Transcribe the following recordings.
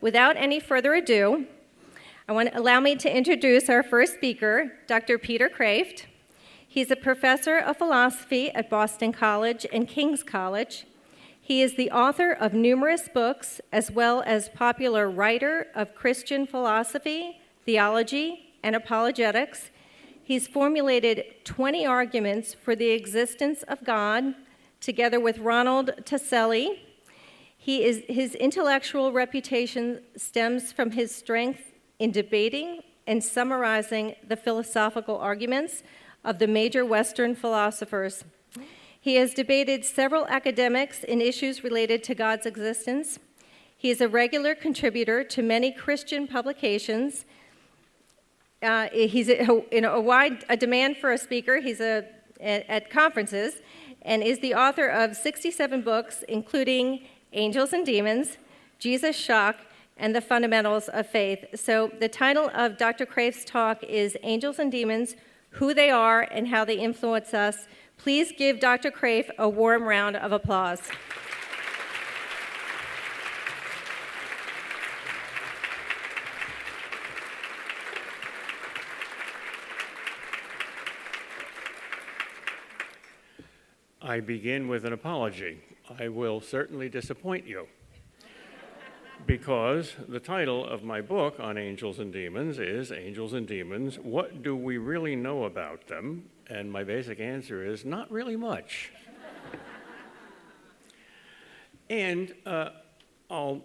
without any further ado, allow me to introduce our first speaker, Dr. Peter Kreeft. He's a professor of philosophy at Boston College and King's College. He is the author of numerous books, as well as popular writer of Christian philosophy, theology, and apologetics. He's formulated 20 arguments for the existence of God, together with Ronald Tasselli. His intellectual reputation stems from his strength in debating and summarizing the philosophical arguments of the major Western philosophers. He has debated several academics in issues related to God's existence. He is a regular contributor to many Christian publications. He's in a demand for a speaker. He's at conferences and is the author of 67 books, including Angels and Demons, Jesus Shock, and the Fundamentals of Faith. So the title of Dr. Kreeft's talk is Angels and Demons, Who They Are and How They Influence Us. Please give Dr. Kreeft a warm round of applause. I begin with an apology. I will certainly disappoint you, because the title of my book on Angels and Demons is Angels and Demons, What Do We Really Know About Them? And my basic answer is not really much. And I'll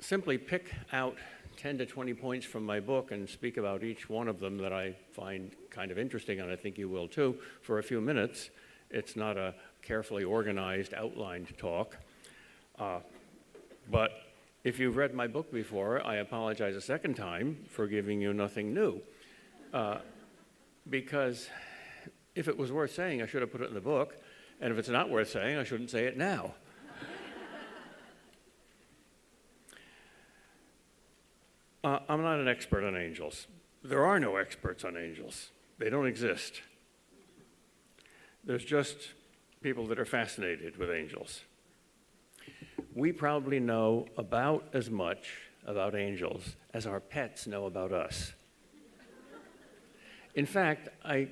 simply pick out 10 to 20 points from my book and speak about each one of them that I find kind of interesting, and I think you will too, for a few minutes. It's not a carefully organized, outlined talk. But if you've read my book before, I apologize a second time for giving you nothing new. Because if it was worth saying, I should have put it in the book. And if it's not worth saying, I shouldn't say it now. I'm not an expert on angels. There are no experts on angels. They don't exist. There's just people that are fascinated with angels. We probably know about as much about angels as our pets know about us. In fact, I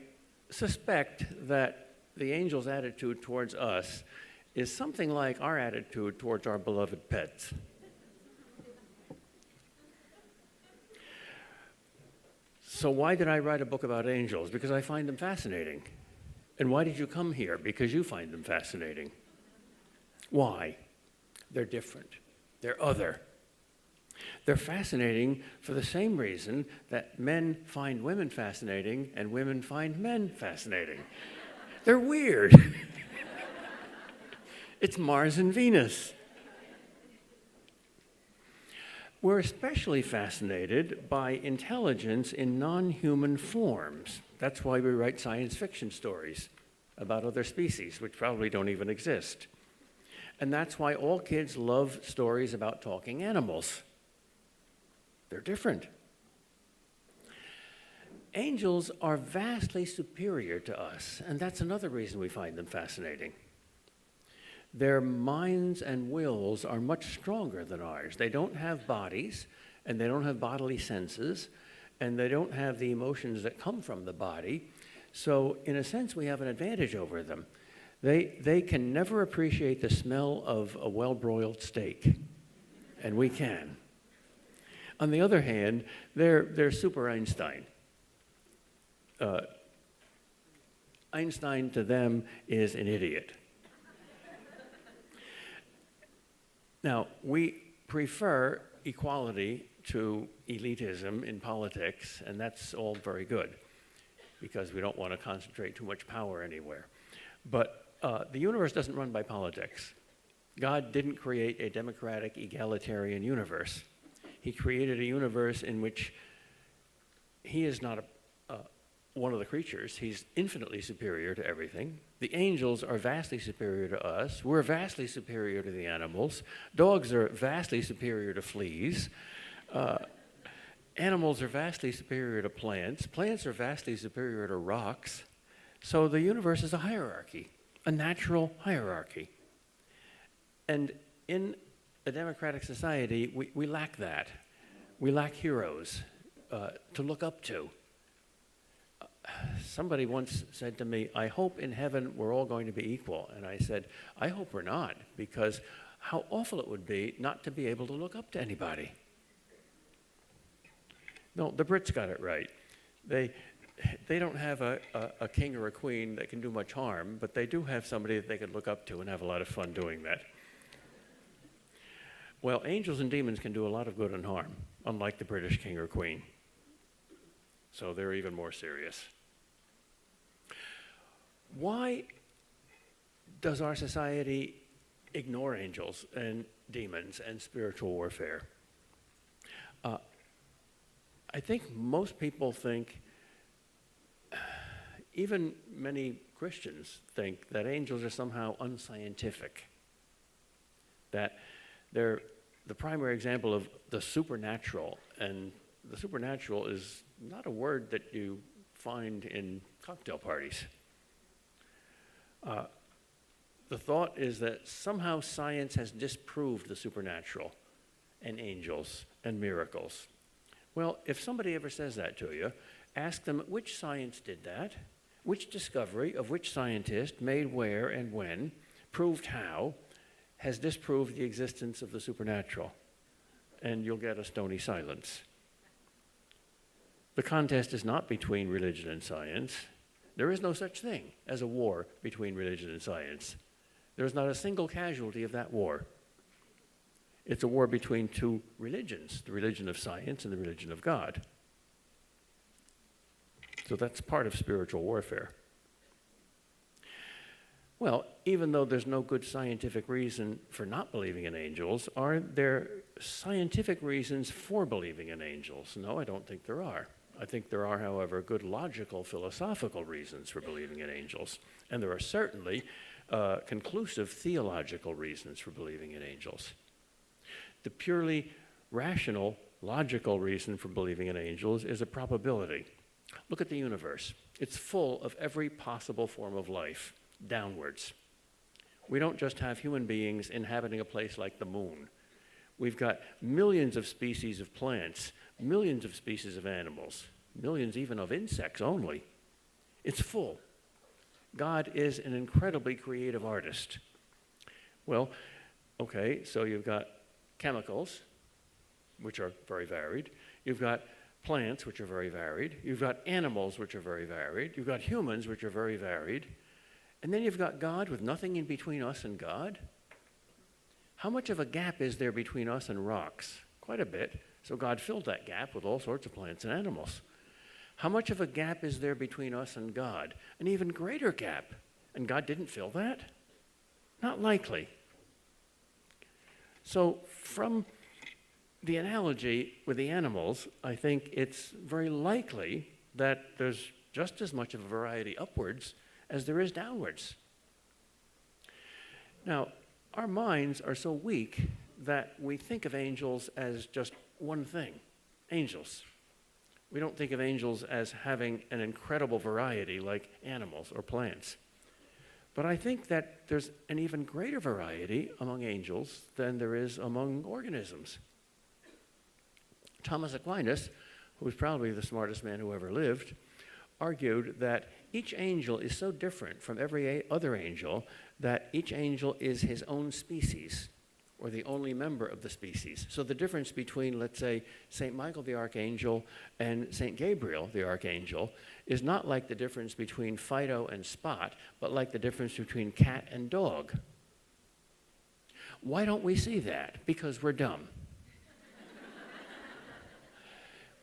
suspect that the angels' attitude towards us is something like our attitude towards our beloved pets. So why did I write a book about angels? Because I find them fascinating. And why did you come here? Because you find them fascinating. Why? They're different. They're other. They're fascinating for the same reason that men find women fascinating and women find men fascinating. They're weird. It's Mars and Venus. We're especially fascinated by intelligence in non-human forms. That's why we write science fiction stories about other species, which probably don't even exist. And that's why all kids love stories about talking animals. They're different. Angels are vastly superior to us, and that's another reason we find them fascinating. Their minds and wills are much stronger than ours. They don't have bodies, and they don't have bodily senses, and they don't have the emotions that come from the body. So in a sense, we have an advantage over them. They can never appreciate the smell of a well-broiled steak, and we can. On the other hand, they're super Einstein. Einstein to them is an idiot. Now, we prefer equality to elitism in politics, and that's all very good because we don't want to concentrate too much power anywhere. But the universe doesn't run by politics. God didn't create a democratic, egalitarian universe. He created a universe in which he is not one of the creatures. He's infinitely superior to everything. The angels are vastly superior to us. We're vastly superior to the animals. Dogs are vastly superior to fleas. Animals are vastly superior to plants. Plants are vastly superior to rocks. So the universe is a hierarchy, a natural hierarchy. And in a democratic society, we lack that. We lack heroes to look up to. Somebody once said to me, I hope in heaven we're all going to be equal. And I said, I hope we're not, because how awful it would be not to be able to look up to anybody. No, the Brits got it right. They don't have a king or a queen that can do much harm, but they do have somebody that they can look up to and have a lot of fun doing that. Well, angels and demons can do a lot of good and harm, unlike the British king or queen. So they're even more serious. Why does our society ignore angels and demons and spiritual warfare? I think most people think, even many Christians think, that angels are somehow unscientific, that they're the primary example of the supernatural, and the supernatural is not a word that you find in cocktail parties. The thought is that somehow science has disproved the supernatural and angels and miracles. Well, if somebody ever says that to you, ask them which science did that, which discovery of which scientist, made where and when, proved how, has disproved the existence of the supernatural, and you'll get a stony silence. The contest is not between religion and science. There is no such thing as a war between religion and science. There is not a single casualty of that war. It's a war between two religions, the religion of science and the religion of God. So that's part of spiritual warfare. Well, even though there's no good scientific reason for not believing in angels, are there scientific reasons for believing in angels? No, I don't think there are. I think there are, however, good logical, philosophical reasons for believing in angels. And there are certainly conclusive theological reasons for believing in angels. The purely rational, logical reason for believing in angels is a probability. Look at the universe. It's full of every possible form of life, downwards. We don't just have human beings inhabiting a place like the moon. We've got millions of species of plants, millions of species of animals, millions even of insects only. It's full. God is an incredibly creative artist. Well, okay, so you've got chemicals, which are very varied. You've got plants, which are very varied. You've got animals, which are very varied. You've got humans, which are very varied. And then you've got God with nothing in between us and God. How much of a gap is there between us and rocks? Quite a bit. So God filled that gap with all sorts of plants and animals. How much of a gap is there between us and God? An even greater gap. And God didn't fill that? Not likely. So from the analogy with the animals, I think it's very likely that there's just as much of a variety upwards as there is downwards. Now, our minds are so weak that we think of angels as just one thing, angels. We don't think of angels as having an incredible variety like animals or plants. But I think that there's an even greater variety among angels than there is among organisms. Thomas Aquinas, who was probably the smartest man who ever lived, argued that each angel is so different from every other angel that each angel is his own species, or the only member of the species. So the difference between, let's say, St. Michael the Archangel and St. Gabriel the Archangel is not like the difference between Fido and Spot, but like the difference between cat and dog. Why don't we see that? Because we're dumb.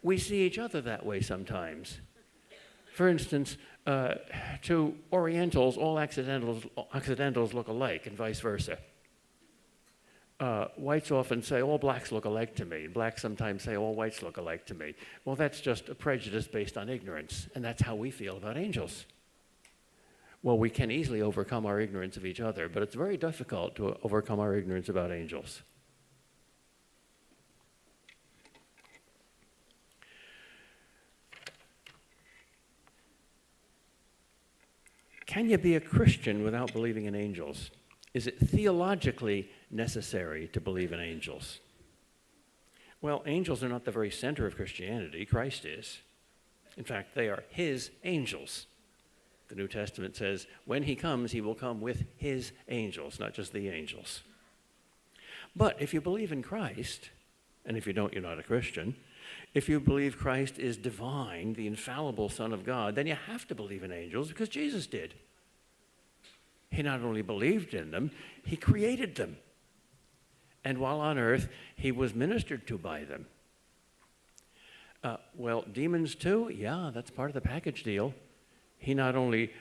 We see each other that way sometimes. For instance, to Orientals, all Occidentals look alike, and vice versa. Whites often say, all blacks look alike to me. Blacks sometimes say, all whites look alike to me. Well, that's just a prejudice based on ignorance, and that's how we feel about angels. Well, we can easily overcome our ignorance of each other, but it's very difficult to overcome our ignorance about angels. Can you be a Christian without believing in angels? Is it theologically necessary to believe in angels? Well, angels are not the very center of Christianity. Christ is. In fact, they are his angels. The New Testament says, when he comes, he will come with his angels, not just the angels. But if you believe in Christ, and if you don't, you're not a Christian, if you believe Christ is divine, the infallible Son of God, then you have to believe in angels because Jesus did. He not only believed in them, he created them. And while on earth, he was ministered to by them. Well, demons too? Yeah, that's part of the package deal. He not only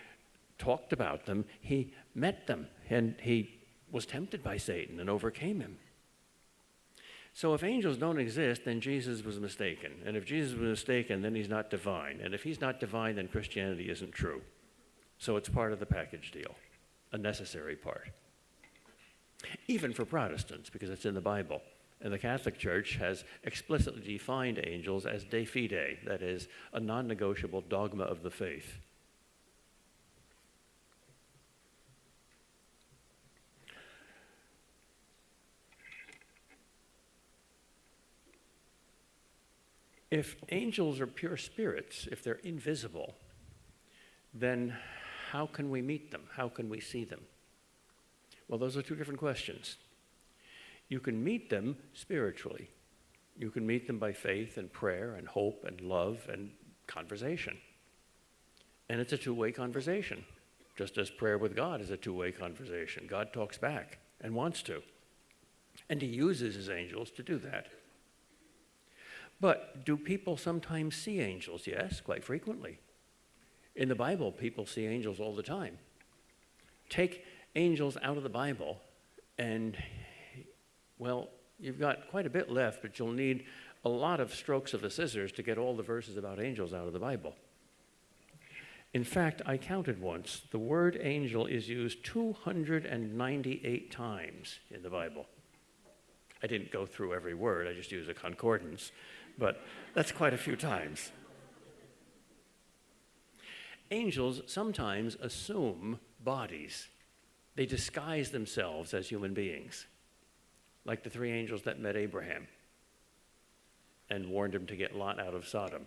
talked about them, he met them, and he was tempted by Satan and overcame him. So if angels don't exist, then Jesus was mistaken. And if Jesus was mistaken, then he's not divine. And if he's not divine, then Christianity isn't true. So it's part of the package deal, a necessary part. Even for Protestants, because it's in the Bible. And the Catholic Church has explicitly defined angels as de fide, that is, a non-negotiable dogma of the faith. If angels are pure spirits, if they're invisible, then how can we meet them? How can we see them? Well, those are two different questions. You can meet them spiritually. You can meet them by faith and prayer and hope and love and conversation. And it's a two-way conversation, just as prayer with God is a two-way conversation. God talks back and wants to. And he uses his angels to do that. But do people sometimes see angels? Yes, quite frequently. In the Bible, people see angels all the time. Take angels out of the Bible, and, well, you've got quite a bit left, but you'll need a lot of strokes of the scissors to get all the verses about angels out of the Bible. In fact, I counted once. The word angel is used 298 times in the Bible. I didn't go through every word. I just used a concordance. But that's quite a few times. Angels sometimes assume bodies. They disguise themselves as human beings, like the three angels that met Abraham and warned him to get Lot out of Sodom.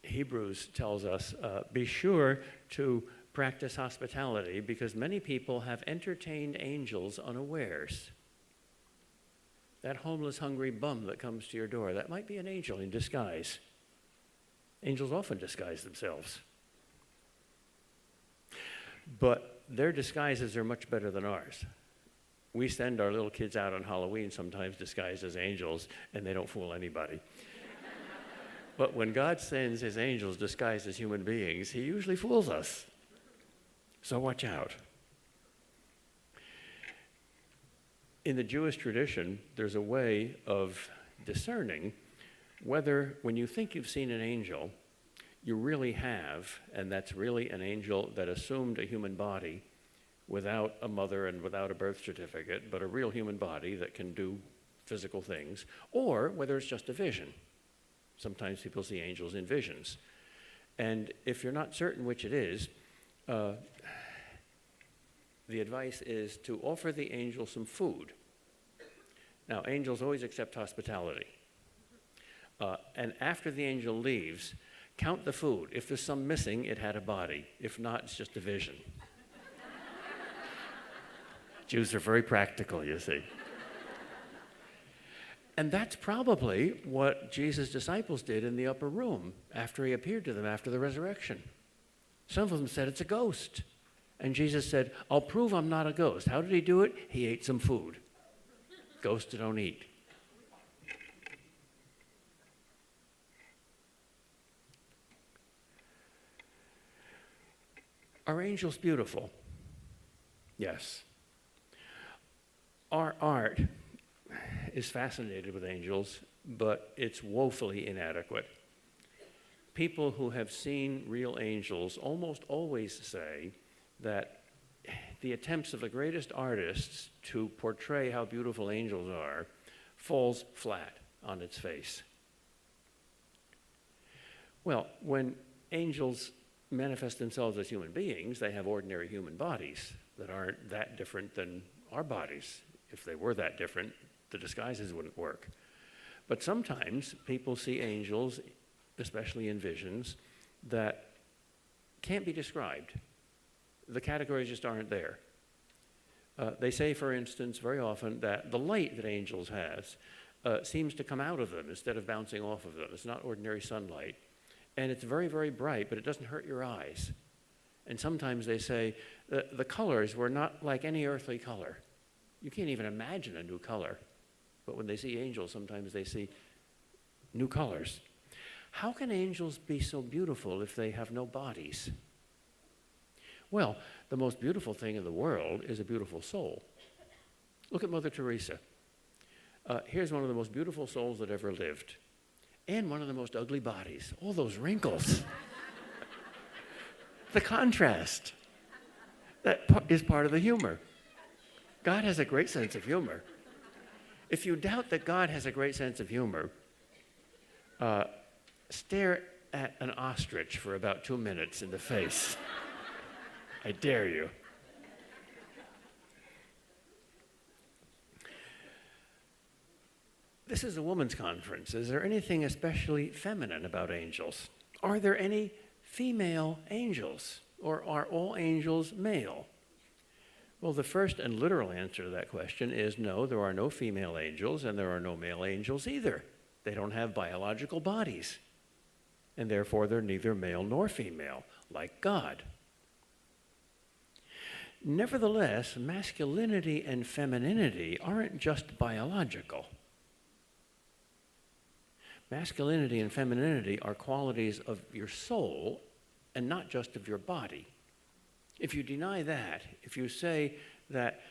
Hebrews tells us, be sure to practice hospitality because many people have entertained angels unawares. That homeless, hungry bum that comes to your door, that might be an angel in disguise. Angels often disguise themselves. But their disguises are much better than ours. We send our little kids out on Halloween sometimes disguised as angels, and they don't fool anybody. But when God sends his angels disguised as human beings, he usually fools us. So watch out. In the Jewish tradition, there's a way of discerning whether, when you think you've seen an angel, you really have, and that's really an angel that assumed a human body without a mother and without a birth certificate, but a real human body that can do physical things, or whether it's just a vision. Sometimes people see angels in visions. And if you're not certain which it is, the advice is to offer the angel some food. Now, angels always accept hospitality. And after the angel leaves, count the food. If there's some missing, it had a body. If not, it's just a vision. Jews are very practical, you see. And that's probably what Jesus' disciples did in the upper room after he appeared to them after the resurrection. Some of them said, it's a ghost. And Jesus said, I'll prove I'm not a ghost. How did he do it? He ate some food. Ghosts don't eat. Are angels beautiful? Yes. Our art is fascinated with angels, but it's woefully inadequate. People who have seen real angels almost always say that the attempts of the greatest artists to portray how beautiful angels are falls flat on its face. Well, when angels manifest themselves as human beings. They have ordinary human bodies that aren't that different than our bodies. If they were that different, the disguises wouldn't work. But sometimes people see angels, especially in visions, that can't be described. The categories just aren't there. They say, for instance, very often that the light that angels has seems to come out of them instead of bouncing off of them. It's not ordinary sunlight. And it's very, very bright, but it doesn't hurt your eyes. And sometimes they say the colors were not like any earthly color. You can't even imagine a new color. But when they see angels, sometimes they see new colors. How can angels be so beautiful if they have no bodies? Well, the most beautiful thing in the world is a beautiful soul. Look at Mother Teresa. Here's one of the most beautiful souls that ever lived. And one of the most ugly bodies. All those wrinkles. The contrast. That is part of the humor. God has a great sense of humor. If you doubt that God has a great sense of humor, stare at an ostrich for about 2 minutes in the face. I dare you. This is a women's conference. Is there anything especially feminine about angels? Are there any female angels? Or are all angels male? Well, the first and literal answer to that question is no, there are no female angels, and there are no male angels either. They don't have biological bodies, and therefore they're neither male nor female, like God. Nevertheless, masculinity and femininity aren't just biological. Masculinity and femininity are qualities of your soul and not just of your body. If you deny that, if you say that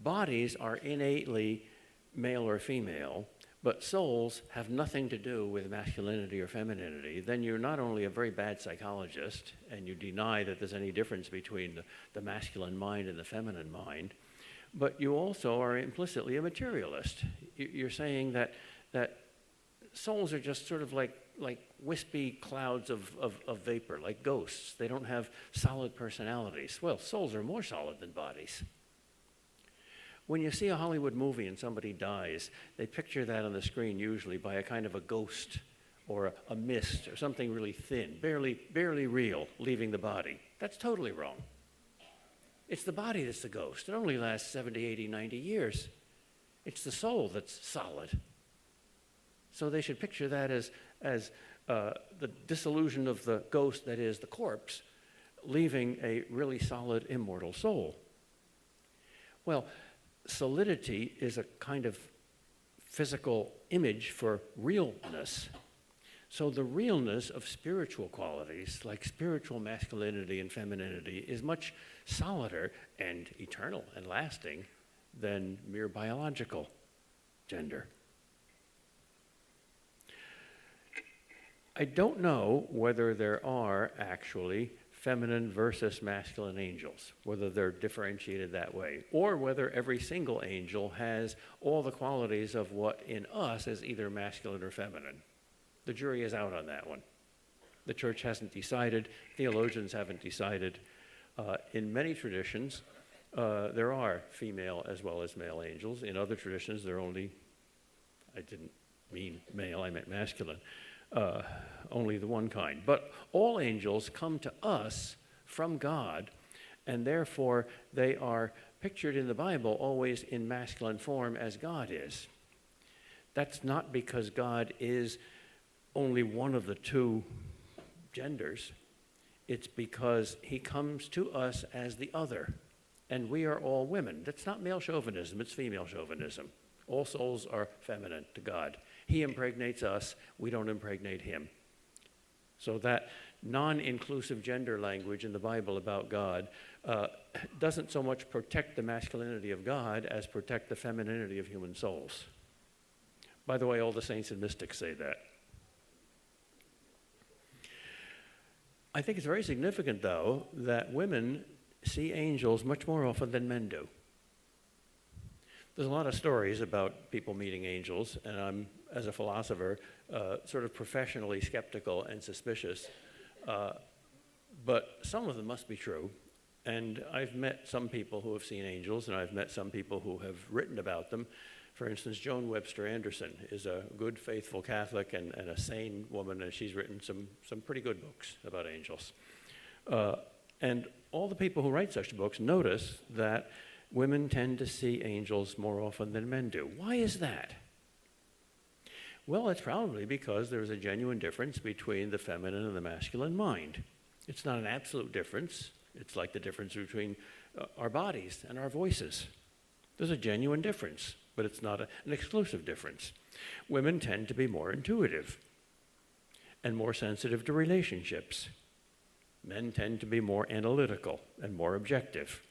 bodies are innately male or female, but souls have nothing to do with masculinity or femininity, then you're not only a very bad psychologist, and you deny that there's any difference between the masculine mind and the feminine mind, but you also are implicitly a materialist. You're saying that souls are just sort of like wispy clouds of vapor, like ghosts. They don't have solid personalities. Well, souls are more solid than bodies. When you see a Hollywood movie and somebody dies, they picture that on the screen usually by a kind of a ghost or a mist or something really thin, barely real, leaving the body. That's totally wrong. It's the body that's the ghost. It only lasts 70, 80, 90 years. It's the soul that's solid. So they should picture that as the dissolution of the ghost, that is, the corpse, leaving a really solid, immortal soul. Well, solidity is a kind of physical image for realness. So the realness of spiritual qualities, like spiritual masculinity and femininity, is much solider and eternal and lasting than mere biological gender. I don't know whether there are actually feminine versus masculine angels, whether they're differentiated that way, or whether every single angel has all the qualities of what in us is either masculine or feminine. The jury is out on that one. The church hasn't decided, theologians haven't decided. In many traditions, there are female as well as male angels. In other traditions, they're only, I didn't mean male, I meant masculine. Only the one kind. But all angels come to us from God, and therefore they are pictured in the Bible always in masculine form as God is. That's not because God is only one of the two genders. It's because he comes to us as the other, and we are all women. That's not male chauvinism, it's female chauvinism. All souls are feminine to God. He impregnates us, we don't impregnate him. So that non-inclusive gender language in the Bible about God doesn't so much protect the masculinity of God as protect the femininity of human souls. By the way, all the saints and mystics say that. I think it's very significant, though, that women see angels much more often than men do. There's a lot of stories about people meeting angels, and I'm, as a philosopher, sort of professionally skeptical and suspicious but some of them must be true. And I've met some people who have seen angels, and I've met some people who have written about them. For instance, Joan Webster Anderson is a good, faithful Catholic and a sane woman, and she's written some pretty good books about angels. And all the people who write such books notice that women tend to see angels more often than men do. Why is that? Well, it's probably because there's a genuine difference between the feminine and the masculine mind. It's not an absolute difference. It's like the difference between our bodies and our voices. There's a genuine difference, but it's not an exclusive difference. Women tend to be more intuitive and more sensitive to relationships. Men tend to be more analytical and more objective.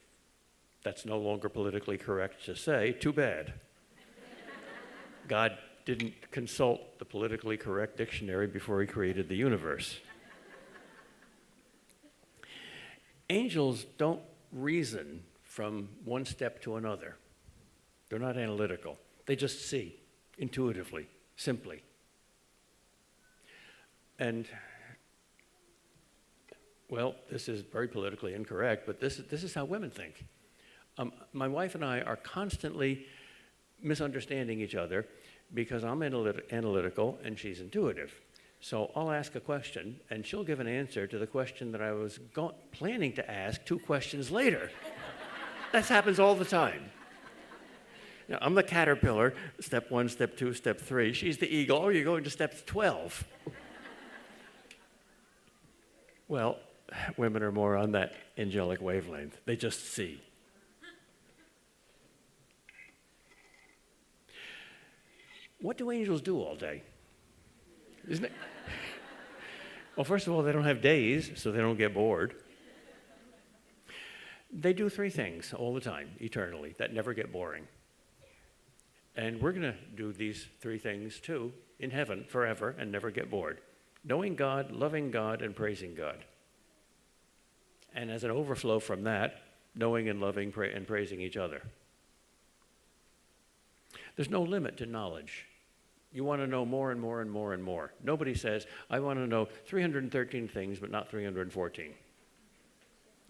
That's no longer politically correct to say. Too bad. God didn't consult the politically correct dictionary before he created the universe. Angels don't reason from one step to another. They're not analytical. They just see intuitively, simply. And, well, this is very politically incorrect, but this is how women think. My wife and I are constantly misunderstanding each other because I'm analytical and she's intuitive. So I'll ask a question, and she'll give an answer to the question that I was planning to ask 2 questions later. That happens all the time. You know, I'm the caterpillar, step 1, step 2, step 3. She's the eagle. Oh, you're going to step 12. Well, women are more on that angelic wavelength. They just see. What do angels do all day? Isn't it? Well, first of all, they don't have days, so they don't get bored. They do 3 things all the time, eternally, that never get boring. And we're going to do these 3 things, too, in heaven forever and never get bored. Knowing God, loving God, and praising God. And as an overflow from that, knowing and loving and praising each other. There's no limit to knowledge. You want to know more and more and more and more. Nobody says, I want to know 313 things, but not 314.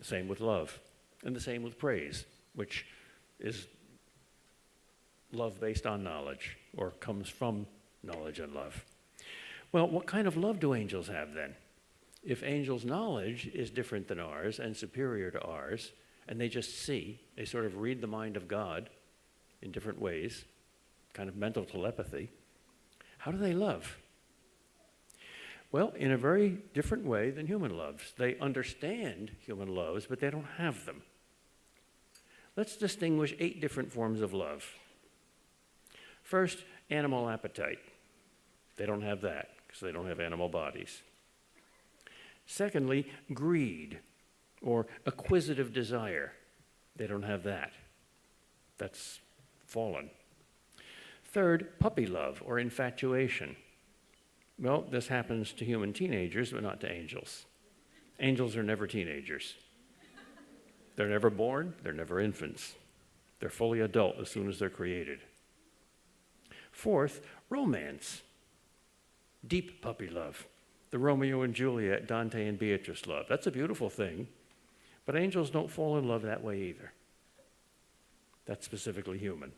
The same with love, and the same with praise, which is love based on knowledge, or comes from knowledge and love. Well, what kind of love do angels have then? If angels' knowledge is different than ours and superior to ours, and they just see, they sort of read the mind of God in different ways, kind of mental telepathy, how do they love? Well, in a very different way than human loves. They understand human loves, but they don't have them. Let's distinguish 8 different forms of love. First, animal appetite. They don't have that because they don't have animal bodies. Secondly, greed or acquisitive desire. They don't have that. That's fallen. Third, puppy love or infatuation. Well, this happens to human teenagers, but not to angels. Angels are never teenagers. They're never born, they're never infants. They're fully adult as soon as they're created. Fourth, romance. Deep puppy love. The Romeo and Juliet, Dante and Beatrice love. That's a beautiful thing, but angels don't fall in love that way either. That's specifically human.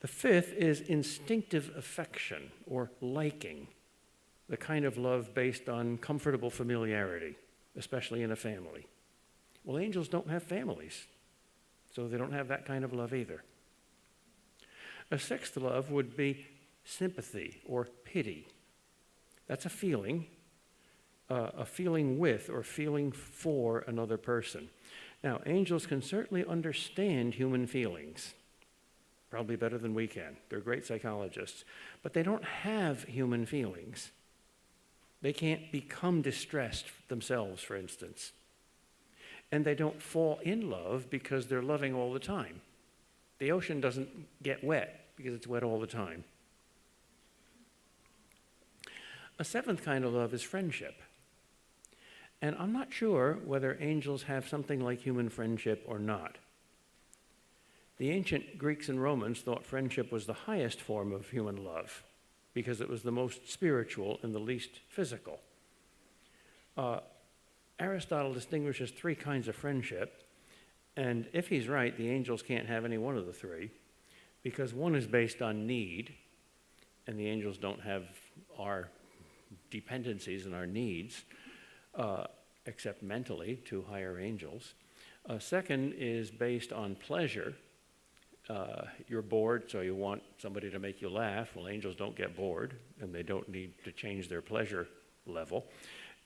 The fifth is instinctive affection or liking, the kind of love based on comfortable familiarity, especially in a family. Well, angels don't have families, so they don't have that kind of love either. A sixth love would be sympathy or pity. That's a feeling with or feeling for another person. Now, angels can certainly understand human feelings. Probably better than we can. They're great psychologists. But they don't have human feelings. They can't become distressed themselves, for instance. And they don't fall in love because they're loving all the time. The ocean doesn't get wet because it's wet all the time. A seventh kind of love is friendship. And I'm not sure whether angels have something like human friendship or not. The ancient Greeks and Romans thought friendship was the highest form of human love because it was the most spiritual and the least physical. Aristotle distinguishes three kinds of friendship, and if he's right, the angels can't have any one of the three, because one is based on need, and the angels don't have our dependencies and our needs, except mentally to higher angels. Second is based on pleasure. You're bored, so you want somebody to make you laugh. Well, angels don't get bored, and they don't need to change their pleasure level.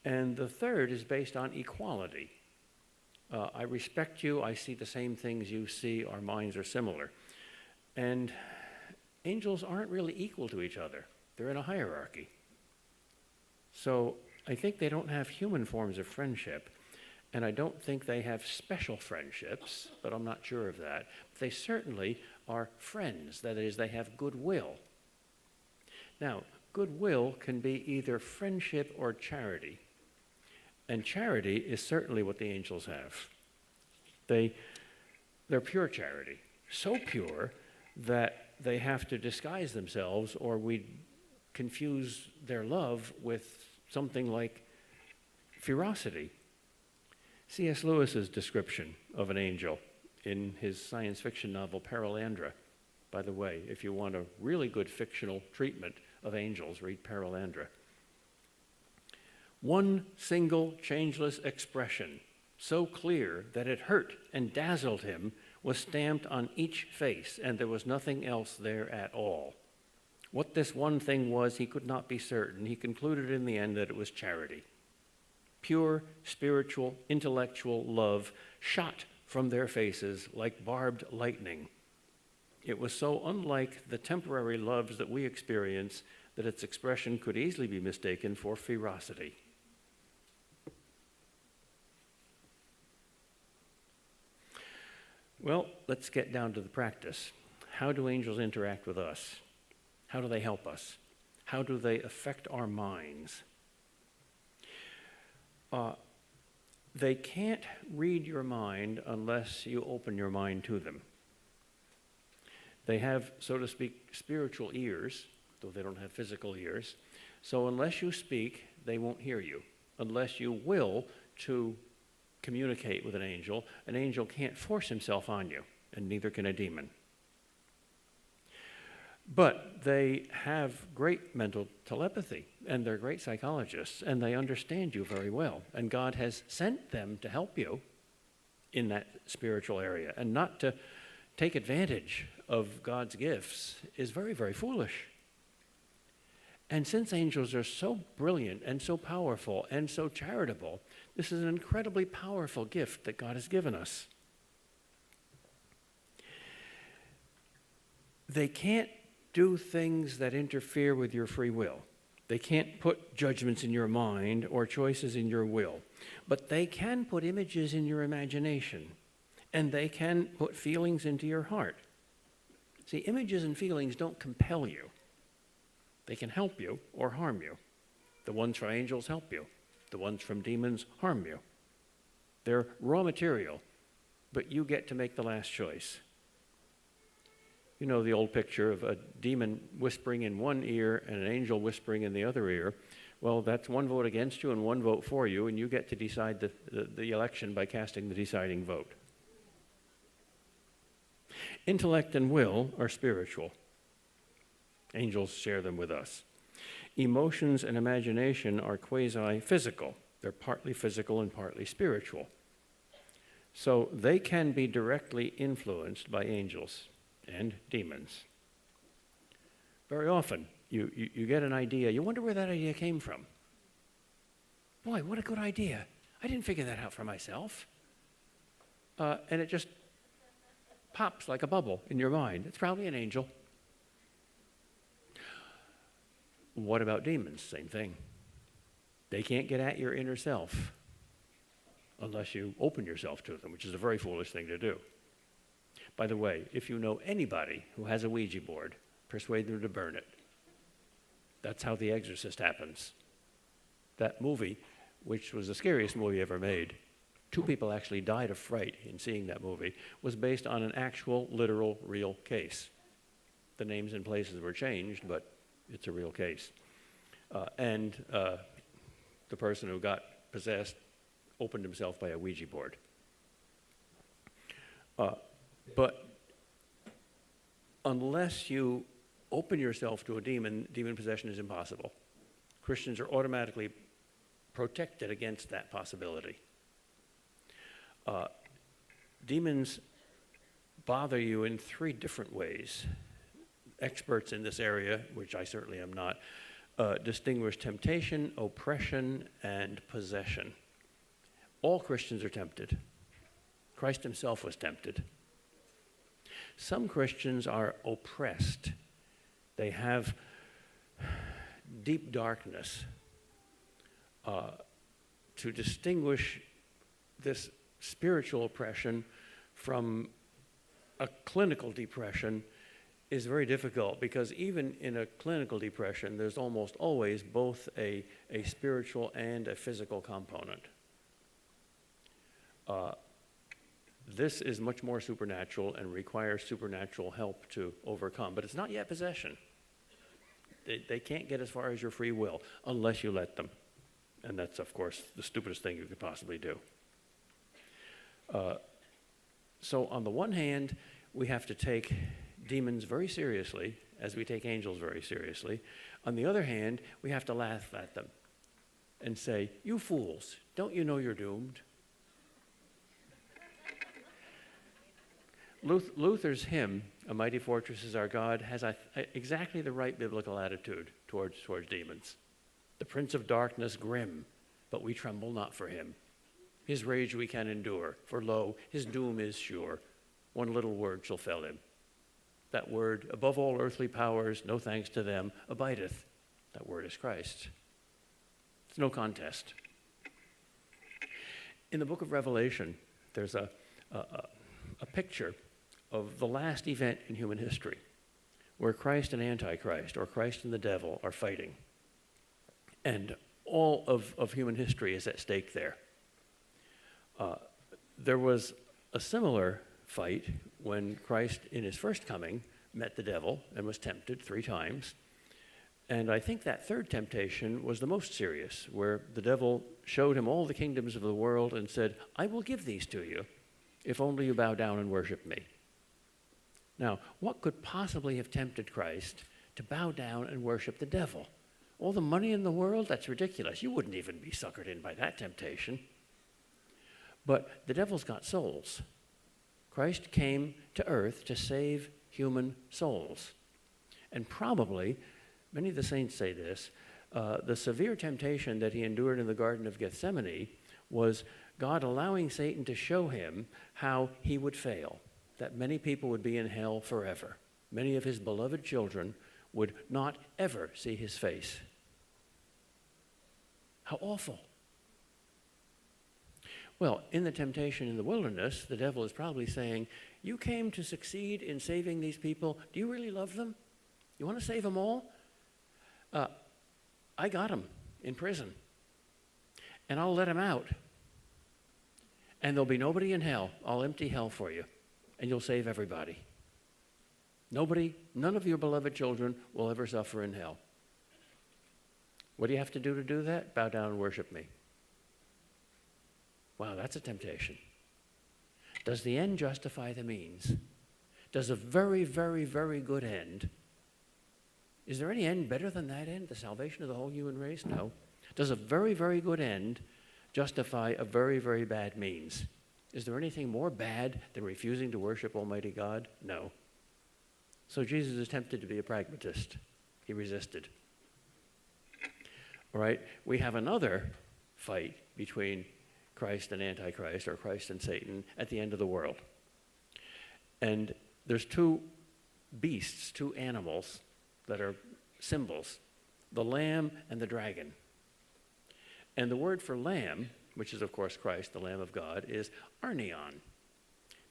And the third is based on equality. I respect you, I see the same things you see, our minds are similar. And angels aren't really equal to each other. They're in a hierarchy. So I think they don't have human forms of friendship, and I don't think they have special friendships, but I'm not sure of that. They certainly are friends. That is, they have goodwill. Now, goodwill can be either friendship or charity. And charity is certainly what the angels have. They're pure charity, so pure that they have to disguise themselves, or we'd confuse their love with something like ferocity. C.S. Lewis's description of an angel in his science fiction novel Perelandra. By the way, if you want a really good fictional treatment of angels, read Perelandra. One single changeless expression, so clear that it hurt and dazzled him, was stamped on each face, and there was nothing else there at all. What this one thing was, he could not be certain. He concluded in the end that it was charity. Pure, spiritual, intellectual love shot from their faces like barbed lightning. It was so unlike the temporary loves that we experience that its expression could easily be mistaken for ferocity. Well, let's get down to the practice. How do angels interact with us? How do they help us? How do they affect our minds? They can't read your mind unless you open your mind to them. They have, so to speak, spiritual ears, though they don't have physical ears. So unless you speak, they won't hear you. Unless you will to communicate with an angel can't force himself on you, and neither can a demon. But they have great mental telepathy, and they're great psychologists, and they understand you very well. And God has sent them to help you in that spiritual area. And not to take advantage of God's gifts is very, very foolish. And since angels are so brilliant and so powerful and so charitable, this is an incredibly powerful gift that God has given us. They can't do things that interfere with your free will. They can't put judgments in your mind or choices in your will, but they can put images in your imagination, and they can put feelings into your heart. See, images and feelings don't compel you. They can help you or harm you. The ones from angels help you. The ones from demons harm you. They're raw material, but you get to make the last choice. You know the old picture of a demon whispering in one ear and an angel whispering in the other ear. Well, that's one vote against you and one vote for you, and you get to decide the election by casting the deciding vote. Intellect and will are spiritual. Angels share them with us. Emotions and imagination are quasi-physical. They're partly physical and partly spiritual. So they can be directly influenced by angels and demons. Very often, you get an idea, you wonder where that idea came from. Boy, what a good idea. I didn't figure that out for myself. And it just pops like a bubble in your mind. It's probably an angel. What about demons? Same thing. They can't get at your inner self unless you open yourself to them, which is a very foolish thing to do. By the way, if you know anybody who has a Ouija board, persuade them to burn it. That's how The Exorcist happens. That movie, which was the scariest movie ever made, 2 people actually died of fright in seeing that movie, was based on an actual, literal, real case. The names and places were changed, but it's a real case. The person who got possessed opened himself by a Ouija board. But unless you open yourself to a demon, demon possession is impossible. Christians are automatically protected against that possibility. Demons bother you in 3 different ways. Experts in this area, which I certainly am not, distinguish temptation, oppression, and possession. All Christians are tempted. Christ himself was tempted. Some Christians are oppressed. They have deep darkness. To distinguish this spiritual oppression from a clinical depression is very difficult, because even in a clinical depression, there's almost always both a spiritual and a physical component. This is much more supernatural and requires supernatural help to overcome, but it's not yet possession. They can't get as far as your free will unless you let them. And that's, of course, the stupidest thing you could possibly do. So on the one hand, we have to take demons very seriously, as we take angels very seriously. On the other hand, we have to laugh at them and say, "You fools, don't you know you're doomed?" Luther's hymn, "A Mighty Fortress is Our God," has exactly the right biblical attitude towards demons. The prince of darkness grim, but we tremble not for him. His rage we can endure, for lo, his doom is sure. One little word shall fell him. That word, above all earthly powers, no thanks to them, abideth. That word is Christ. It's no contest. In the book of Revelation, there's a picture of the last event in human history, where Christ and Antichrist, or Christ and the devil, are fighting. And all of human history is at stake there. There was a similar fight when Christ, in his first coming, met the devil and was tempted 3 times. And I think that third temptation was the most serious, where the devil showed him all the kingdoms of the world and said, "I will give these to you, if only you bow down and worship me." Now, what could possibly have tempted Christ to bow down and worship the devil? All the money in the world? That's ridiculous. You wouldn't even be suckered in by that temptation. But the devil's got souls. Christ came to earth to save human souls. And probably, many of the saints say this, the severe temptation that he endured in the Garden of Gethsemane was God allowing Satan to show him how he would fail, that many people would be in hell forever. Many of his beloved children would not ever see his face. How awful. Well, in the temptation in the wilderness, the devil is probably saying, "You came to succeed in saving these people. Do you really love them? You want to save them all? I got them in prison, and I'll let them out. And there'll be nobody in hell. I'll empty hell for you, and you'll save everybody. None of your beloved children will ever suffer in hell. What do you have to do that? Bow down and worship me." Wow, that's a temptation. Does the end justify the means? Does a very, very, very good end, is there any end better than that end, the salvation of the whole human race? No. Does a very, very good end justify a very, very bad means? Is there anything more bad than refusing to worship Almighty God? No. So Jesus is tempted to be a pragmatist. He resisted. All right, we have another fight between Christ and Antichrist, or Christ and Satan, at the end of the world. And there's 2 beasts, 2 animals that are symbols, the lamb and the dragon. And the word for lamb, which is of course Christ, the Lamb of God, is arnion.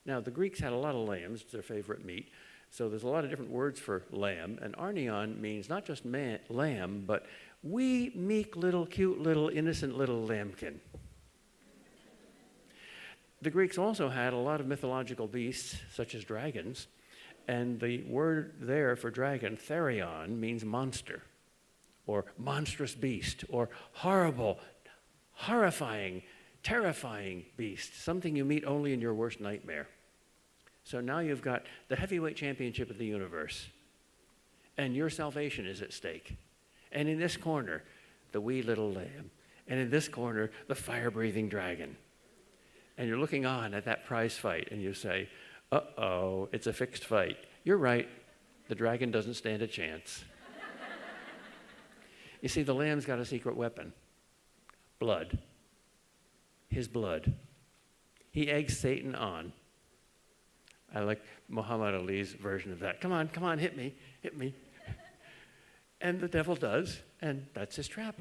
Now the Greeks had a lot of lambs, it's their favorite meat, so there's a lot of different words for lamb, and arnion means not just lamb, but wee, meek, little, cute, little, innocent little lambkin. The Greeks also had a lot of mythological beasts, such as dragons, and the word there for dragon, therion, means monster, or monstrous beast, or horrible, horrifying, terrifying beast, something you meet only in your worst nightmare. So now you've got the heavyweight championship of the universe, and your salvation is at stake. And in this corner, the wee little lamb, and in this corner, the fire-breathing dragon. And you're looking on at that prize fight, and you say, uh-oh, it's a fixed fight. You're right, the dragon doesn't stand a chance. You see, the lamb's got a secret weapon. Blood. His blood. He eggs Satan on. I like Muhammad Ali's version of that. Come on, hit me. And the devil does, and that's his trap.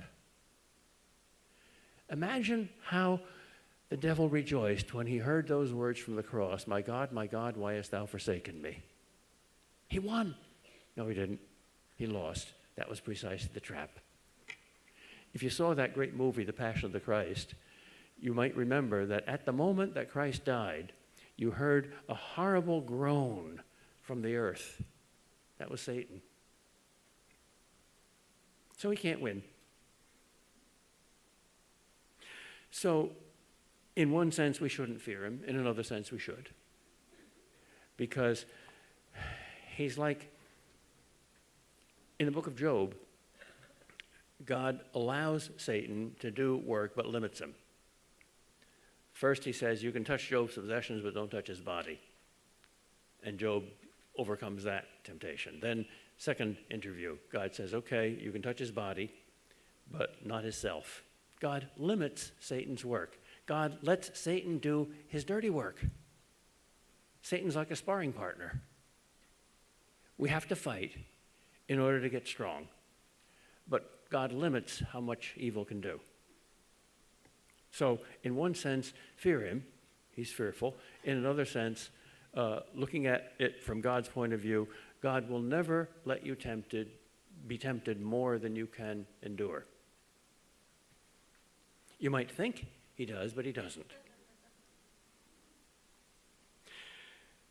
Imagine how the devil rejoiced when he heard those words from the cross, my God, why hast thou forsaken me? He won. No, he didn't. He lost. That was precisely the trap. If you saw that great movie, The Passion of the Christ, you might remember that at the moment that Christ died, you heard a horrible groan from the earth. That was Satan. So he can't win. So, in one sense, we shouldn't fear him. In another sense, we should. Because he's like, in the book of Job, God allows Satan to do work but limits him. First, he says, you can touch Job's possessions, but don't touch his body. And Job overcomes that temptation. Then, second interview, God says, okay, you can touch his body, but not his self. God limits Satan's work. God lets Satan do his dirty work. Satan's like a sparring partner. We have to fight in order to get strong. But God limits how much evil can do. So, in one sense, fear him. He's fearful. In another sense, looking at it from God's point of view, God will never let you be tempted more than you can endure. You might think he does, but he doesn't.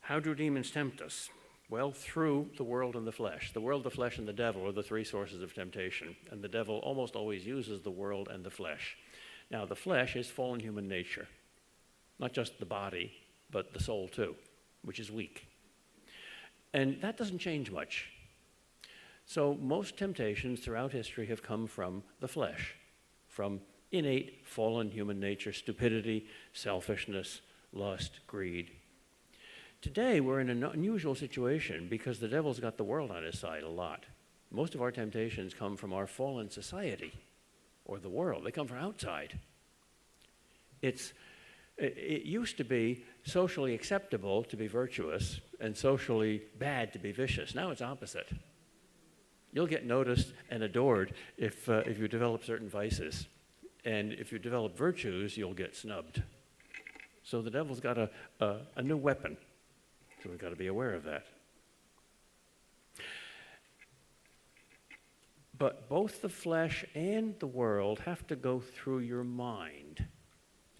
How do demons tempt us? Well, through the world and the flesh. The world, the flesh, and the devil are the three sources of temptation, and the devil almost always uses the world and the flesh. Now, the flesh is fallen human nature, not just the body, but the soul too, which is weak. And that doesn't change much. So most temptations throughout history have come from the flesh, from innate fallen human nature, stupidity, selfishness, lust, greed. Today, we're in an unusual situation because the devil's got the world on his side a lot. Most of our temptations come from our fallen society or the world. They come from outside. It used to be socially acceptable to be virtuous and socially bad to be vicious. Now it's opposite. You'll get noticed and adored if you develop certain vices. And if you develop virtues, you'll get snubbed. So the devil's got a new weapon. So we've got to be aware of that. But both the flesh and the world have to go through your mind.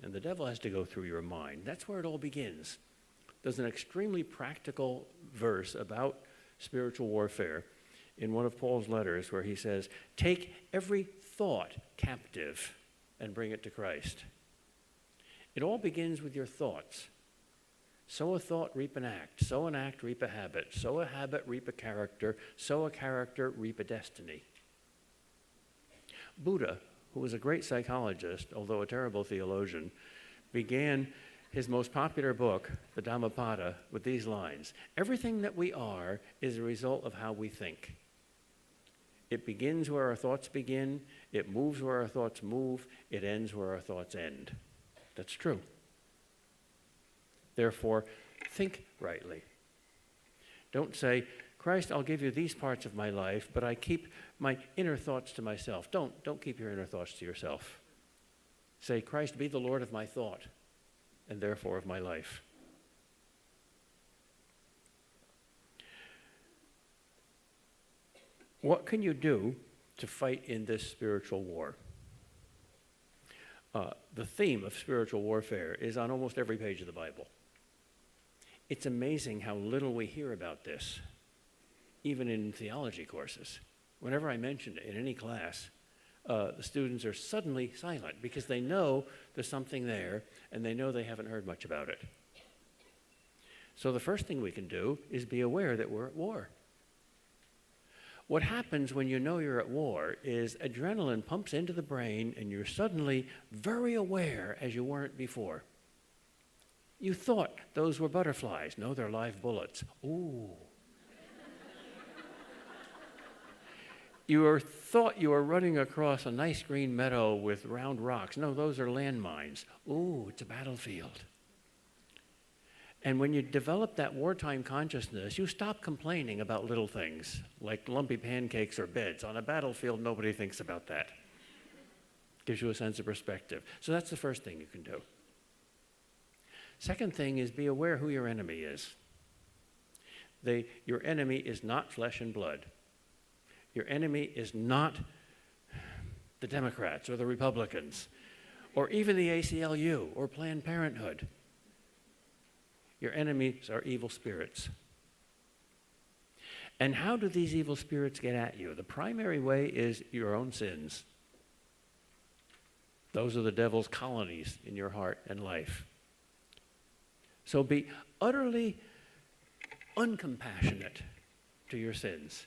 And the devil has to go through your mind. That's where it all begins. There's an extremely practical verse about spiritual warfare in one of Paul's letters where he says, take every thought captive and bring it to Christ. It all begins with your thoughts. Sow a thought, reap an act. Sow an act, reap a habit. Sow a habit, reap a character. Sow a character, reap a destiny. Buddha, who was a great psychologist, although a terrible theologian, began his most popular book, the Dhammapada, with these lines. Everything that we are is a result of how we think. It begins where our thoughts begin, it moves where our thoughts move, it ends where our thoughts end. That's true. Therefore, think rightly. Don't say, Christ, I'll give you these parts of my life, but I keep my inner thoughts to myself. Don't keep your inner thoughts to yourself. Say, Christ, be the Lord of my thought, and therefore of my life. What can you do to fight in this spiritual war? The theme of spiritual warfare is on almost every page of the Bible. It's amazing how little we hear about this, even in theology courses. Whenever I mention it in any class, the students are suddenly silent because they know there's something there and they know they haven't heard much about it. So the first thing we can do is be aware that we're at war. What happens when you know you're at war is adrenaline pumps into the brain and you're suddenly very aware as you weren't before. You thought those were butterflies. No, they're live bullets. Ooh. You thought you were running across a nice green meadow with round rocks. No, those are landmines. Ooh, it's a battlefield. And when you develop that wartime consciousness, you stop complaining about little things like lumpy pancakes or beds. On a battlefield, nobody thinks about that. Gives you a sense of perspective. So that's the first thing you can do. Second thing is be aware who your enemy is. Your enemy is not flesh and blood. Your enemy is not the Democrats or the Republicans or even the ACLU or Planned Parenthood. Your enemies are evil spirits. And how do these evil spirits get at you? The primary way is your own sins. Those are the devil's colonies in your heart and life. So be utterly uncompassionate to your sins.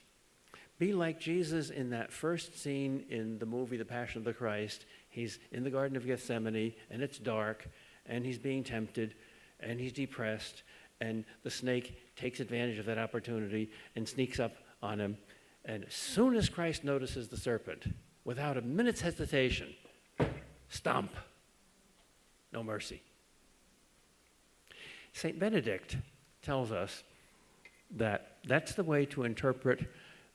Be like Jesus in that first scene in the movie The Passion of the Christ. He's in the Garden of Gethsemane, and it's dark, and he's being tempted, and he's depressed, and the snake takes advantage of that opportunity and sneaks up on him. And as soon as Christ notices the serpent, without a minute's hesitation, stomp. No mercy. St. Benedict tells us that that's the way to interpret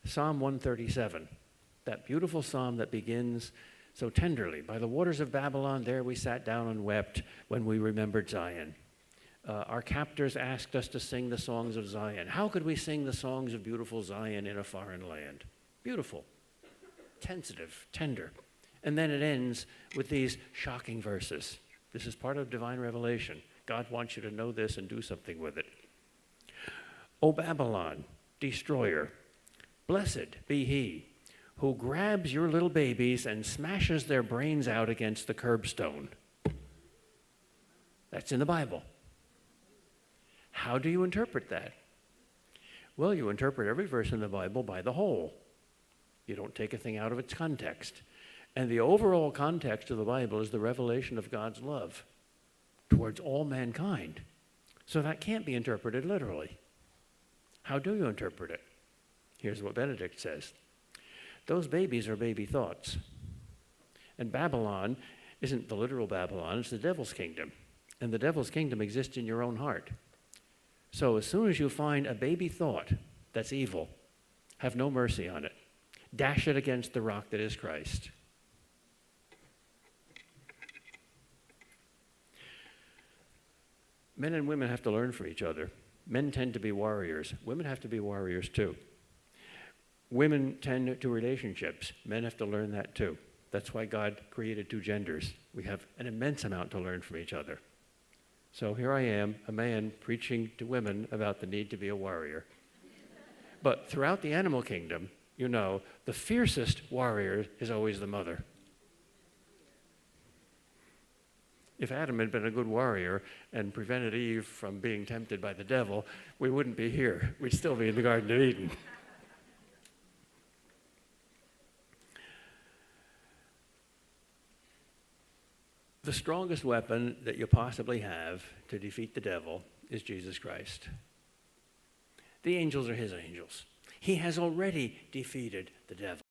Psalm 137, that beautiful psalm that begins so tenderly. By the waters of Babylon, there we sat down and wept when we remembered Zion. Our captors asked us to sing the songs of Zion. How could we sing the songs of beautiful Zion in a foreign land? Beautiful, sensitive, tender. And then it ends with these shocking verses. This is part of divine revelation. God wants you to know this and do something with it. O Babylon, destroyer, blessed be he who grabs your little babies and smashes their brains out against the curbstone. That's in the Bible. How do you interpret that? Well, you interpret every verse in the Bible by the whole. You don't take a thing out of its context. And the overall context of the Bible is the revelation of God's love towards all mankind. So that can't be interpreted literally. How do you interpret it? Here's what Benedict says. Those babies are baby thoughts. And Babylon isn't the literal Babylon, it's the devil's kingdom. And the devil's kingdom exists in your own heart. So as soon as you find a baby thought that's evil, have no mercy on it. Dash it against the rock that is Christ. Men and women have to learn from each other. Men tend to be warriors. Women have to be warriors too. Women tend to relationships. Men have to learn that too. That's why God created two genders. We have an immense amount to learn from each other. So here I am, a man preaching to women about the need to be a warrior. But throughout the animal kingdom, you know, the fiercest warrior is always the mother. If Adam had been a good warrior and prevented Eve from being tempted by the devil, we wouldn't be here. We'd still be in the Garden of Eden. The strongest weapon that you possibly have to defeat the devil is Jesus Christ. The angels are his angels. He has already defeated the devil.